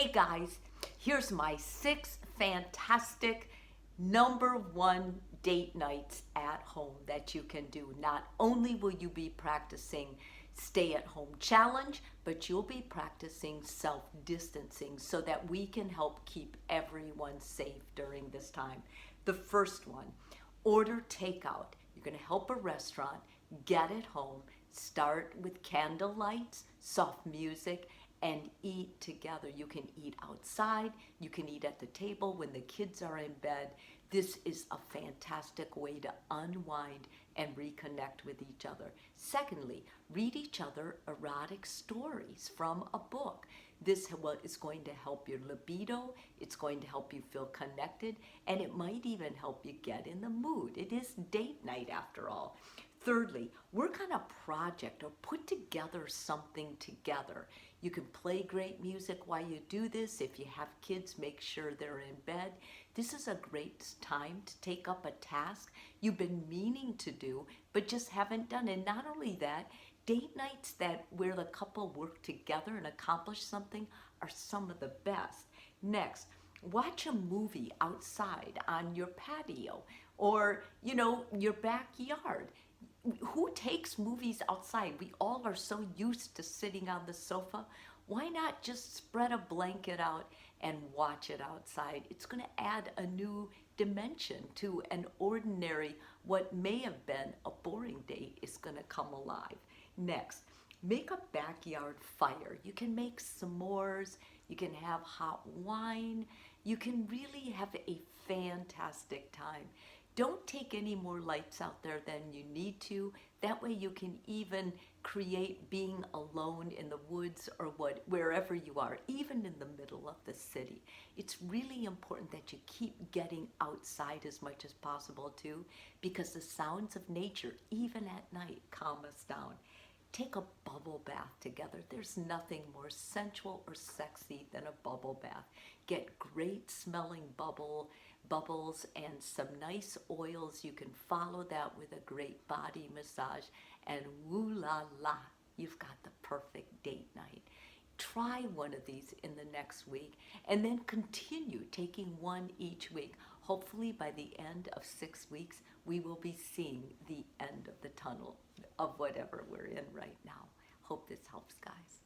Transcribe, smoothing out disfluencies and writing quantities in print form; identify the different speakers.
Speaker 1: Hey guys, here's my 6 fantastic #1 date nights at home that you can do. Not only will you be practicing stay at home challenge, but you'll be practicing self-distancing so that we can help keep everyone safe during this time. The first one, order takeout. You're going to help a restaurant get it home, start with candle lights, soft music, and eat together. You can eat outside, you can eat at the table when the kids are in bed. This is a fantastic way to unwind and reconnect with each other. Secondly, read each other erotic stories from a book. This is going to help your libido, it's going to help you feel connected, and it might even help you get in the mood. It is date night after all. Thirdly, work on a project or put together something together. You can play great music while you do this. If you have kids, make sure they're in bed. This is a great time to take up a task you've been meaning to do, but just haven't done. And not only that, date nights where the couple work together and accomplish something are some of the best. Next, watch a movie outside on your patio or, your backyard. Who takes movies outside? We all are so used to sitting on the sofa. Why not just spread a blanket out and watch it outside? It's going to add a new dimension to an ordinary, what may have been a boring date is going to come alive. Next, make a backyard fire. You can make s'mores, you can have hot wine, you can really have a fantastic time. Don't take any more lights out there than you need to. That way you can even create being alone in the woods or wherever you are, even in the middle of the city. It's really important that you keep getting outside as much as possible too, because the sounds of nature, even at night, calm us down. Take a bubble bath together. There's nothing more sensual or sexy than a bubble bath. Get great smelling bubbles and some nice oils. You can follow that with a great body massage, and woo la la, you've got the perfect date night. Try one of these in the next week and then continue taking one each week. Hopefully by the end of 6 weeks, we will be seeing the end of the tunnel of whatever we're in right now. Hope this helps, guys.